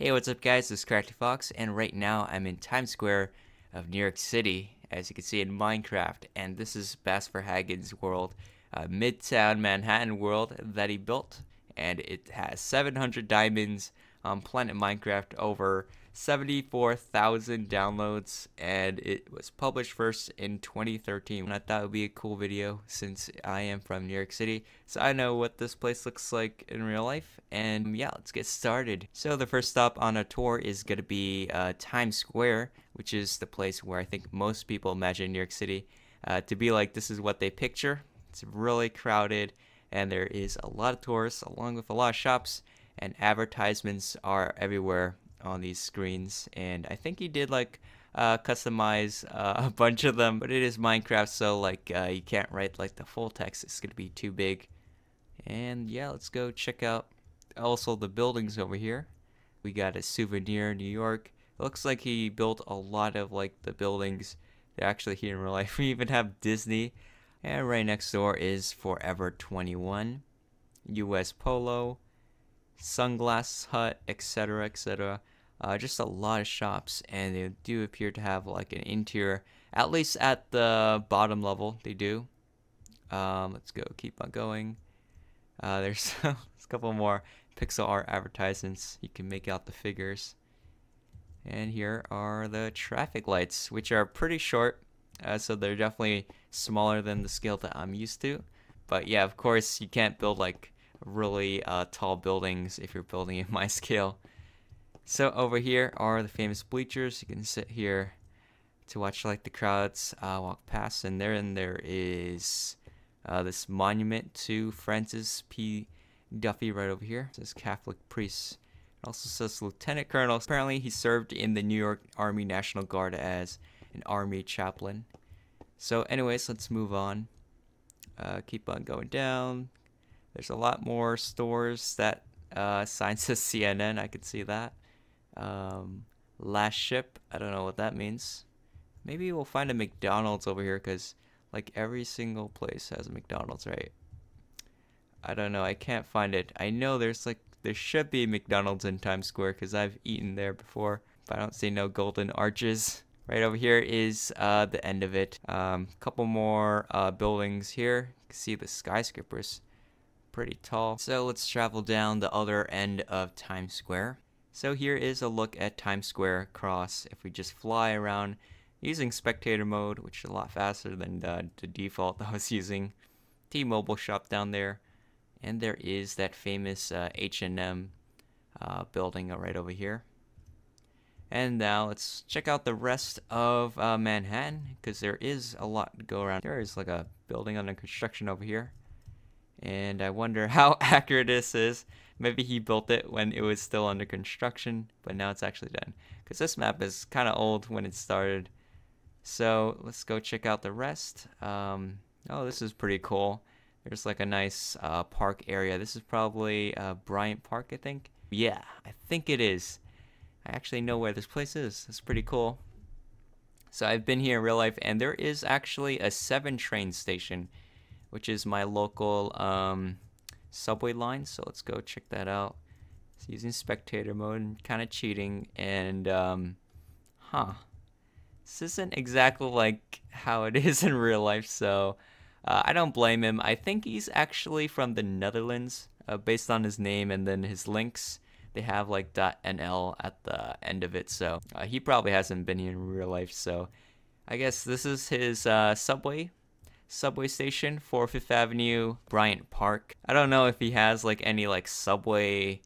Hey, what's up, guys? This is Crafty Fox, and right now I'm in Times Square of New York City, as you can see in Minecraft. And this is BasVerhagen's world, Midtown Manhattan world that he built, and it has 700 diamonds on Planet Minecraft, over 74,000 downloads, and it was published first in 2013. And I thought it would be a cool video since I am from New York City, so I know what this place looks like in real life. And yeah, let's get started. So the first stop on a tour is going to be Times Square, which is the place where I think most people imagine New York City to be like. This is what they picture. It's really crowded, and there is a lot of tourists along with a lot of shops, and advertisements are everywhere on these screens. And I think he did like customize a bunch of them, but it is Minecraft, so like you can't write like the full text. It's gonna be too big. And yeah, let's go check out also the buildings over here. We got a souvenir New York. It looks like he built a lot of like the buildings that are actually here in real life. We even have Disney, and right next door is Forever 21, US Polo, Sunglass Hut, etc., etc. Just a lot of shops, and they do appear to have like an interior, at least at the bottom level. They do. Let's go, keep on going. There's a couple more pixel art advertisements. You can make out the figures. And here are the traffic lights, which are pretty short, so they're definitely smaller than the scale that I'm used to. But yeah, of course, you can't build like really tall buildings if you're building in my scale. So over here are the famous bleachers. You can sit here to watch like the crowds walk past, and there is this monument to Francis P. Duffy right over here. It says Catholic priest. It also says Lieutenant Colonel. Apparently he served in the New York Army National Guard as an army chaplain. So anyways, let's move on. Keep on going down. There's a lot more stores. That sign says CNN. I could see that. Last ship. I don't know what that means. Maybe we'll find a McDonald's over here, because like every single place has a McDonald's, right? I don't know. I can't find it. I know there should be McDonald's in Times Square, because I've eaten there before, but I don't see no golden arches. Right over here is the end of it. Couple more buildings here. You can see the skyscrapers. Pretty tall. So let's travel down the other end of Times Square. So here is a look at Times Square across. If we just fly around using spectator mode, which is a lot faster than the default I was using. T-Mobile shop down there, and there is that famous H&M building right over here. And now let's check out the rest of Manhattan, because there is a lot to go around. There is like a building under construction over here, and I wonder how accurate this is. Maybe he built it when it was still under construction, but now it's actually done, because this map is kind of old when it started. So let's go check out the rest. Oh, this is pretty cool. There's like a nice park area. This is probably Bryant Park, I think. Yeah, I think it is. I actually know where this place is. It's pretty cool. So I've been here in real life, and there is actually a 7 train station, which is my local subway line. So let's go check that out. It's using spectator mode and kind of cheating. And this isn't exactly like how it is in real life, so I don't blame him. I think he's actually from the Netherlands, based on his name and then his links. They have like .nl at the end of it, so he probably hasn't been here in real life. So I guess this is his subway station for 5th Avenue, Bryant Park. I don't know if he has like any like subway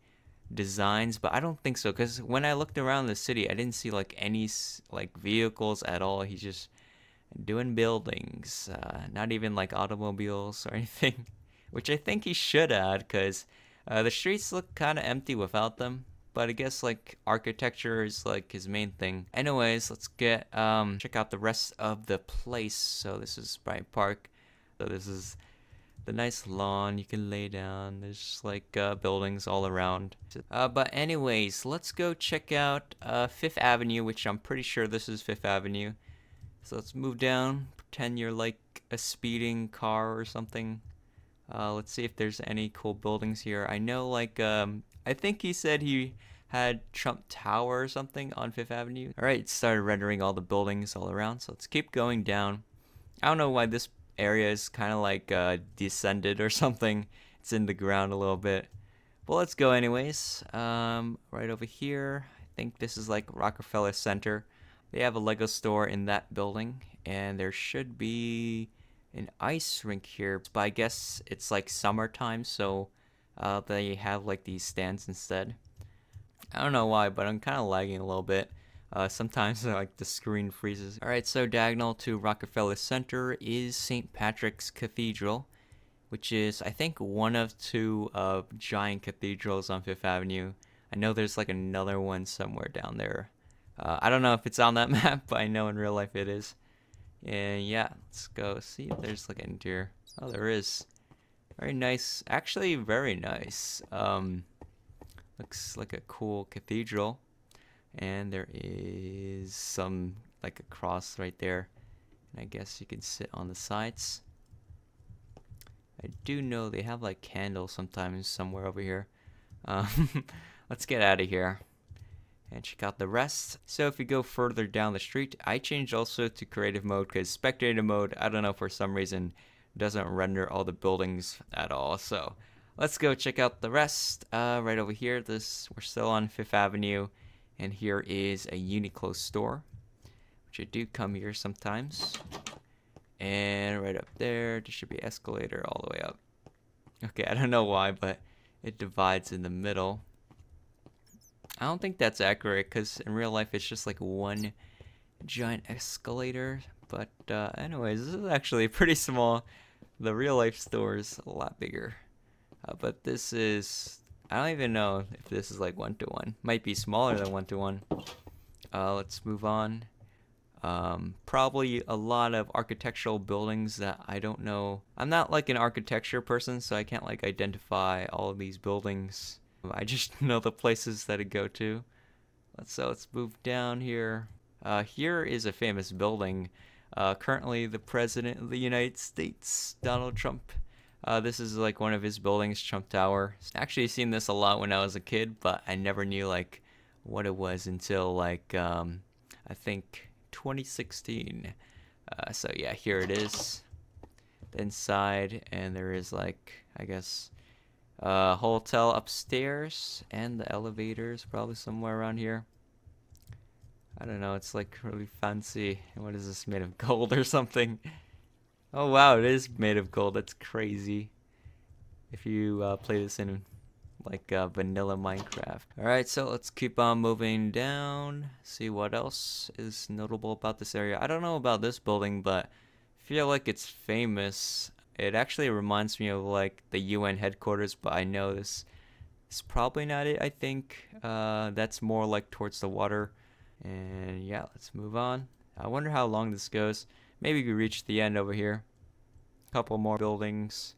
designs, but I don't think so, because when I looked around the city, I didn't see like any like vehicles at all. He's just doing buildings, not even like automobiles or anything, which I think he should add, because the streets look kind of empty without them. But I guess like architecture is like his main thing. Anyways, let's get check out the rest of the place. So this is Bryant Park. So this is the nice lawn you can lay down. There's just like buildings all around. But anyways, let's go check out 5th Avenue, which I'm pretty sure this is 5th Avenue. So let's move down. Pretend you're like a speeding car or something. Let's see if there's any cool buildings here. I know like I think he said he had Trump Tower or something on Fifth Avenue. Alright, it started rendering all the buildings all around, so let's keep going down. I don't know why this area is kind of like descended or something. It's in the ground a little bit. But let's go anyways. Right over here, I think this is like Rockefeller Center. They have a Lego store in that building, and there should be an ice rink here. But I guess it's like summertime, so they have like these stands instead. I don't know why, but I'm kind of lagging a little bit. Sometimes like the screen freezes. Alright, so diagonal to Rockefeller Center is St. Patrick's Cathedral, which is, I think, one of two giant cathedrals on Fifth Avenue. I know there's like another one somewhere down there. I don't know if it's on that map, but I know in real life it is. And yeah, let's go see if there's like an interior. Oh, there is. Very nice. Actually, very nice. Looks like a cool cathedral. And there is some, like a cross right there. And I guess you can sit on the sides. I do know they have like candles sometimes somewhere over here. Let's get out of here and check out the rest. So if you go further down the street, I changed also to creative mode because spectator mode, I don't know, for some reason doesn't render all the buildings at all. So let's go check out the rest. Right over here, we're still on Fifth Avenue, and here is a Uniqlo store, which I do come here sometimes. And right up there should be an escalator all the way up. Okay, I don't know why, but it divides in the middle. I don't think that's accurate because in real life it's just like one giant escalator. But anyways, this is actually pretty small. The real life store is a lot bigger. But this is, I don't even know if this is like 1-to-1. Might be smaller than 1-to-1. Let's move on. Probably a lot of architectural buildings that I don't know. I'm not like an architecture person, so I can't like identify all of these buildings. I just know the places that I go to. Let's move down here. Here is a famous building. Currently the President of the United States, Donald Trump. This is like one of his buildings, Trump Tower. Actually seen this a lot when I was a kid, but I never knew like what it was until like I think 2016. So yeah, here it is. The inside, and there is like, I guess, a hotel upstairs, and the elevators probably somewhere around here. I don't know, it's like really fancy. What is this, made of gold or something? Oh wow, it is made of gold. That's crazy. If you play this in like vanilla Minecraft. Alright, so let's keep on moving down. See what else is notable about this area. I don't know about this building, but I feel like it's famous. It actually reminds me of like the UN headquarters, but I know this is probably not it. I think that's more like towards the water. And yeah, let's move on. I wonder how long this goes. Maybe we reach the end over here. A couple more buildings.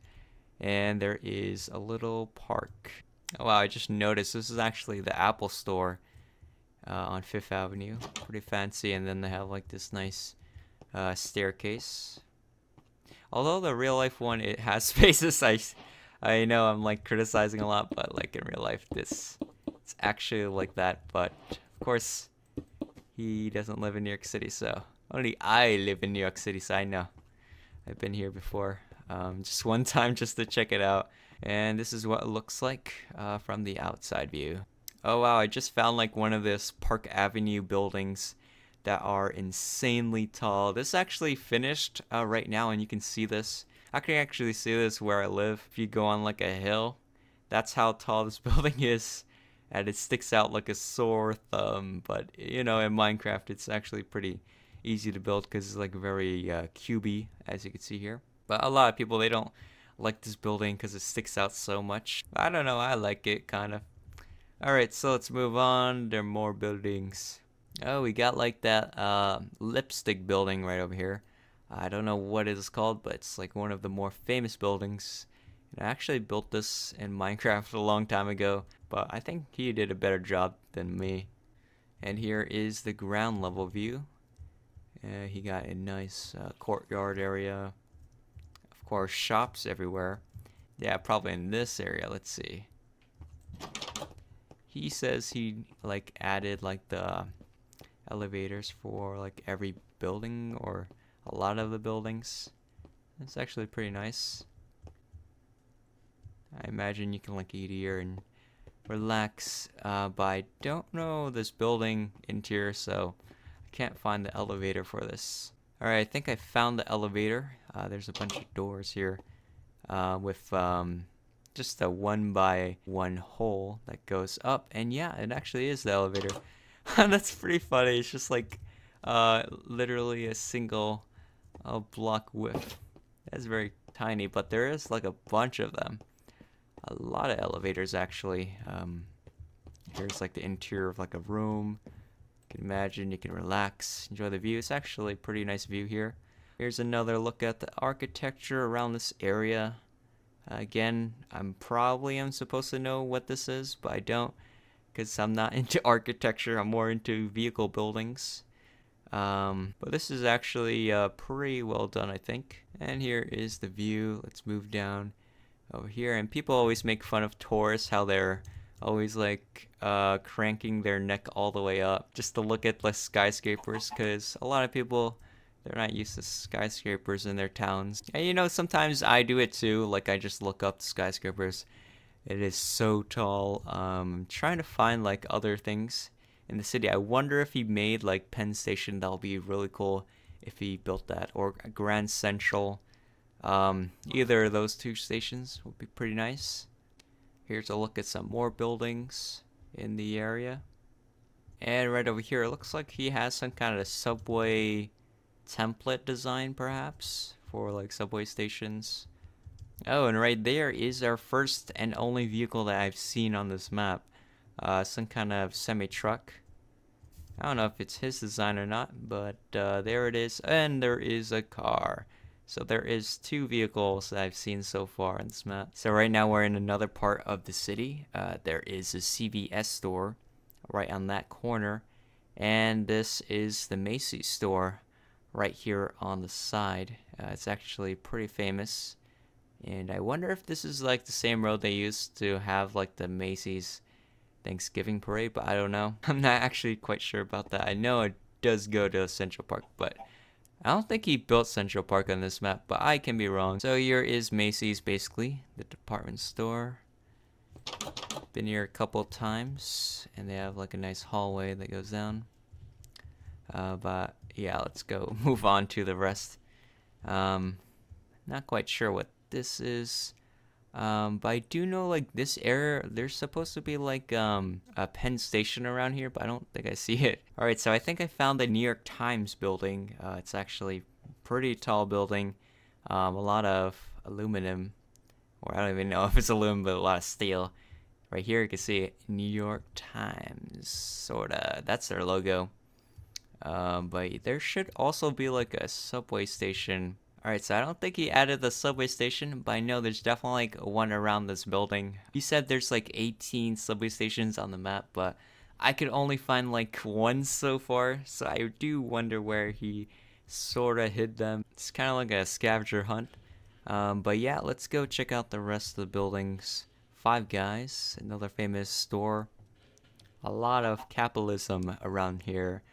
And there is a little park. Oh wow, I just noticed this is actually the Apple store on Fifth Avenue. Pretty fancy. And then they have like this nice staircase. Although the real life one, it has spaces. I know I'm like criticizing a lot, but like in real life it's actually like that. But of course he doesn't live in New York City, so only I live in New York City, so I know. I've been here before, just one time just to check it out. And this is what it looks like from the outside view. Oh wow, I just found like one of this Park Avenue buildings that are insanely tall. This is actually finished right now, and you can see this. I can actually see this where I live. If you go on like a hill, that's how tall this building is. And it sticks out like a sore thumb. But you know, in Minecraft it's actually pretty easy to build because it's like very cubey, as you can see here. But a lot of people, they don't like this building because it sticks out so much. I don't know, I like it kind of. Alright, so let's move on. There are more buildings. Oh, we got like that lipstick building right over here. I don't know what it is called, but it's like one of the more famous buildings. And I actually built this in Minecraft a long time ago, but I think he did a better job than me. And here is the ground level view. He got a nice courtyard area. Of course, shops everywhere. Yeah, probably in this area. Let's see. he says he like added like the elevators for like every building or a lot of the buildings. It's actually pretty nice. I imagine you can like eat here and relax, but I don't know this building interior, so I can't find the elevator for this. Alright, I think I found the elevator. There's a bunch of doors here with just a 1x1 hole that goes up, and yeah, it actually is the elevator. That's pretty funny. It's just like literally a single block width. That's very tiny, but there is like a bunch of them. A lot of elevators actually. Here's like the interior of like a room. You can imagine, you can relax, enjoy the view. It's actually a pretty nice view here. Here's another look at the architecture around this area. Again, I'm supposed to know what this is, but I don't, because I'm not into architecture. I'm more into vehicle buildings. But this is actually pretty well done, I think. And here is the view. Let's move down over here. And people always make fun of tourists, how they're always like cranking their neck all the way up just to look at the skyscrapers, because a lot of people, they're not used to skyscrapers in their towns. And you know, sometimes I do it too. Like I just look up the skyscrapers. It is so tall. I'm trying to find like other things in the city. I wonder if he made like Penn Station. That'll be really cool if he built that, or Grand Central. Either of those two stations would be pretty nice. Here's a look at some more buildings in the area. And right over here, it looks like he has some kind of subway template design, perhaps, for like subway stations. Oh, and right there is our first and only vehicle that I've seen on this map. Some kind of semi-truck. I don't know if it's his design or not, but there it is. And there is a car. So there is two vehicles that I've seen so far on this map. So right now we're in another part of the city. There is a CVS store right on that corner. And this is the Macy's store right here on the side. It's actually pretty famous. And I wonder if this is like the same road they used to have like the Macy's Thanksgiving parade, but I don't know. I'm not actually quite sure about that. I know it does go to Central Park, but I don't think he built Central Park on this map, but I can be wrong. So here is Macy's, basically, the department store. Been here a couple times, and they have like a nice hallway that goes down. But yeah, let's go move on to the rest. Not quite sure what this is. But I do know like this area, there's supposed to be like a Penn Station around here, but I don't think I see it. Alright, so I think I found the New York Times building. It's actually a pretty tall building. A lot of aluminum, or I don't even know if it's aluminum, but a lot of steel. Right here you can see it, New York Times, sorta. That's their logo. But there should also be like a subway station. Alright, so I don't think he added the subway station, but I know there's definitely like one around this building. He said there's like 18 subway stations on the map, but I could only find like one so far, so I do wonder where he sorta hid them. It's kind of like a scavenger hunt. But yeah, let's go check out the rest of the buildings. Five Guys, another famous store. A lot of capitalism around here,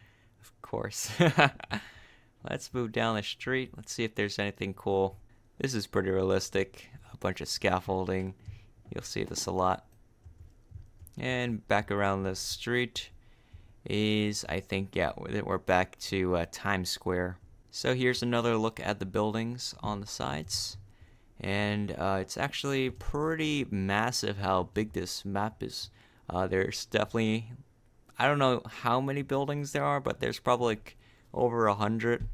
of course. Let's move down the street. Let's see if there's anything cool. This is pretty realistic. A bunch of scaffolding. You'll see this a lot. And back around the street is, I think, yeah, we're back to Times Square. So here's another look at the buildings on the sides. And it's actually pretty massive how big this map is. There's definitely, I don't know how many buildings there are, but there's probably like over 100.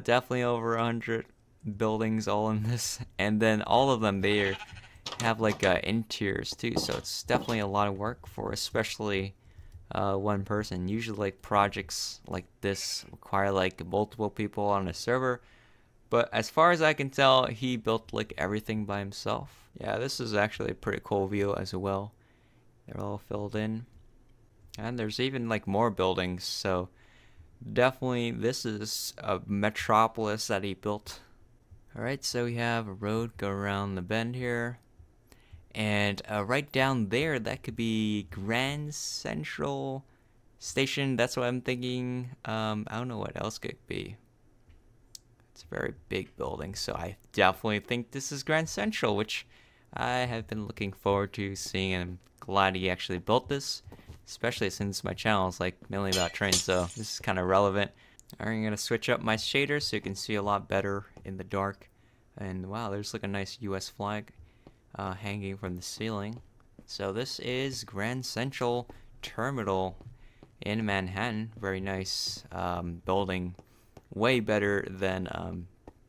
Definitely over 100 buildings all in this, and then all of them, they have like interiors too, so it's definitely a lot of work for especially one person. Usually like projects like this require like multiple people on a server, but as far as I can tell, he built like everything by himself. Yeah, this is actually a pretty cool view as well. They're all filled in, and there's even like more buildings, so definitely this is a metropolis that he built. Alright, so we have a road go around the bend here, And right down there, that could be Grand Central Station. That's what I'm thinking. I don't know what else could be. It's a very big building, so I definitely think this is Grand Central, which I have been looking forward to seeing, and I'm glad he actually built this, especially since my channel is like mainly about trains, so this is kind of relevant. Alright, I'm going to switch up my shaders so you can see a lot better in the dark. And wow, there's like a nice US flag hanging from the ceiling. So this is Grand Central Terminal in Manhattan. Very nice building. Way better than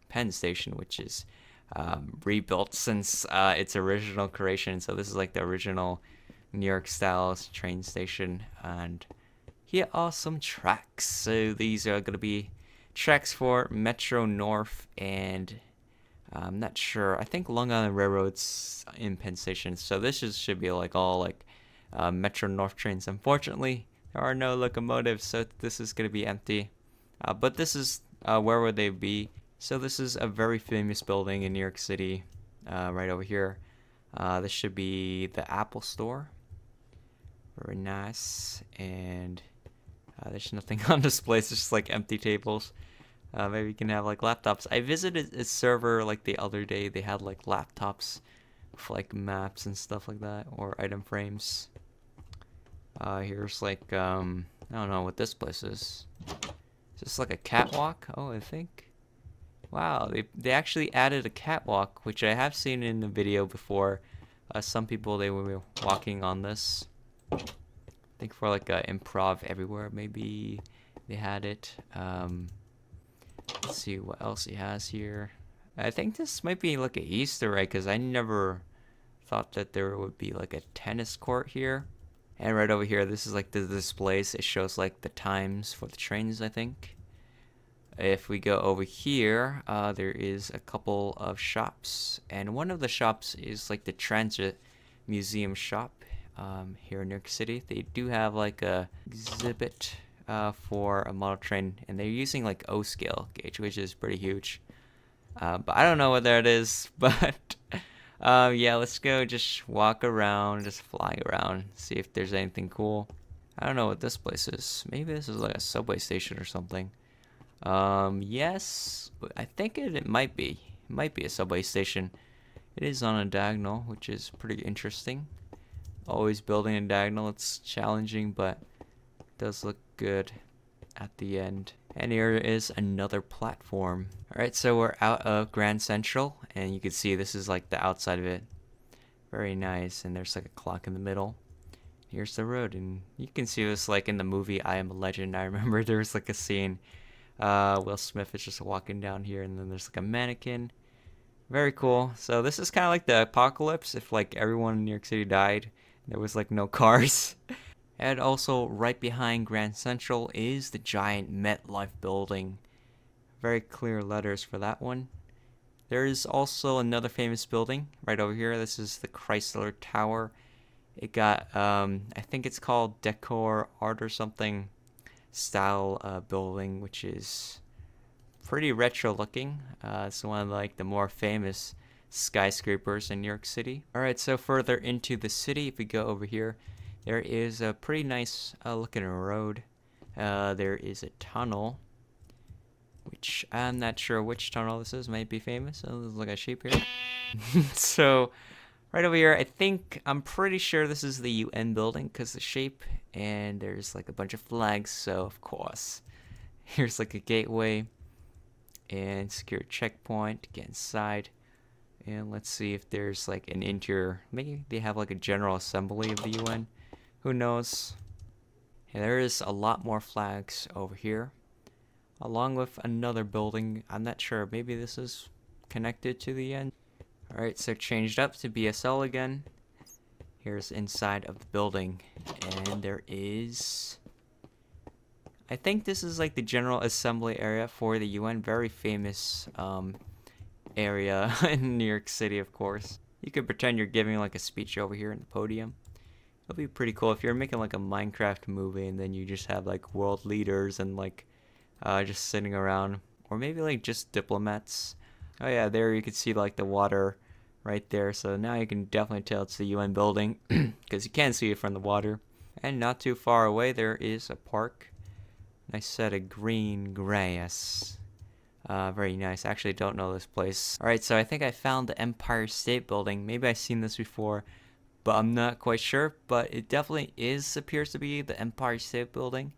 Penn Station, which is rebuilt since its original creation. So this is like the original New York style train station. And here are some tracks. So these are going to be tracks for Metro North and I'm not sure. I think Long Island Railroad's in Penn Station. So this should be like all like Metro North trains. Unfortunately, there are no locomotives, so this is going to be empty. But this is where would they be? So this is a very famous building in New York City, right over here. This should be the Apple Store. Very nice. And there's nothing on display. It's just like empty tables. Maybe you can have like laptops. I visited a server like the other day. They had like laptops with like maps and stuff like that, or item frames. Here's like I don't know what this place is. Is this like a catwalk? Oh, I think. Wow, they actually added a catwalk, which I have seen in the video before. Some people, they were walking on this. I think for like improv everywhere, maybe they had it. Let's see what else he has here. I think this might be like an Easter egg, because I never thought that there would be like a tennis court here. And right over here, this is like the displays. It shows like the times for the trains, I think. If we go over here, there is a couple of shops. And one of the shops is like the Transit Museum shop here in New York City. They do have like a exhibit for a model train, and they're using like O scale gauge, which is pretty huge. But I don't know what that is. But yeah, let's go just walk around, just fly around, see if there's anything cool. I don't know what this place is. Maybe this is like a subway station or something. Yes, I think it might be. It might be a subway station. It is on a diagonal, which is pretty interesting. Always building a diagonal, it's challenging, but it does look good at the end. And here is another platform. Alright, so we're out of Grand Central, and you can see this is like the outside of it. Very nice, and there's like a clock in the middle. Here's the road, and you can see this like in the movie I Am a Legend. I remember there was like a scene. Will Smith is just walking down here, and then there's like a mannequin. Very cool. So this is kind of like the apocalypse if like everyone in New York City died. There was like no cars. And also right behind Grand Central is the giant MetLife building. Very clear letters for that one. There is also another famous building right over here. This is the Chrysler Tower. It got, I think it's called Decor Art or something style building, which is pretty retro looking. It's one of like the more famous skyscrapers in New York City. Alright, so further into the city, if we go over here, there is a pretty nice looking road. There is a tunnel, which I'm not sure which tunnel this is. Might be famous. Oh, there's like a sheep here. So right over here, I'm pretty sure this is the UN building because the shape, and there's like a bunch of flags. So of course, here's like a gateway and secure checkpoint to get inside. And let's see if there's like an interior. Maybe they have like a general assembly of the UN. Who knows? And there is a lot more flags over here, along with another building. I'm not sure. Maybe this is connected to the UN. Alright, so changed up to BSL again. Here's inside of the building. And there is... I think this is like the general assembly area for the UN. Very famous area in New York City, of course. You could pretend you're giving like a speech over here in the podium. It'll be pretty cool if you're making like a Minecraft movie and then you just have like world leaders and like just sitting around. Or maybe like just diplomats. Oh yeah, there you can see like the water right there. So now you can definitely tell it's the UN building because you can see it from the water. And not too far away there is a park. Nice set of green grass. Very nice. I actually don't know this place. Alright, so I think I found the Empire State Building. Maybe I've seen this before, but I'm not quite sure. But it definitely appears to be the Empire State Building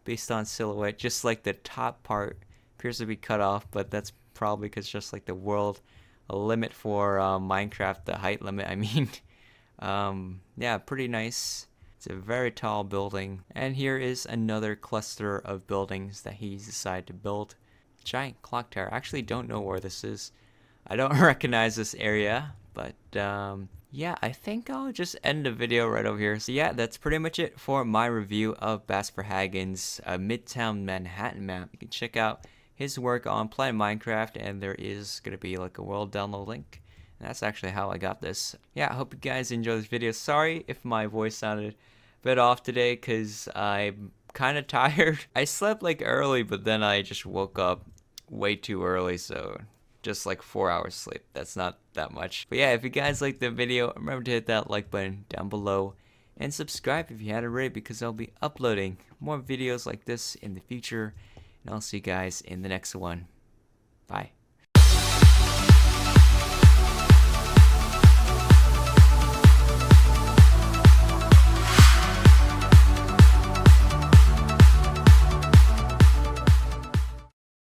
based on silhouette. Just like the top part appears to be cut off, but that's probably because just like the world limit for Minecraft, the height limit, I mean. Yeah, pretty nice. It's a very tall building. And here is another cluster of buildings that he's decided to build. Giant clock tower. I actually don't know where this is. I don't recognize this area, but yeah, I think I'll just end the video right over here. So yeah, that's pretty much it for my review of BasVerhagen's Midtown Manhattan map. You can check out his work on Planet Minecraft, and there is going to be like a world download link. And that's actually how I got this. Yeah, I hope you guys enjoyed this video. Sorry if my voice sounded a bit off today because I'm kind of tired. I slept like early, but then I just woke up way too early, so just like 4 hours sleep. That's not that much. But yeah, if you guys liked the video, remember to hit that like button down below and subscribe if you hadn't already, because I'll be uploading more videos like this in the future. And I'll see you guys in the next one. Bye.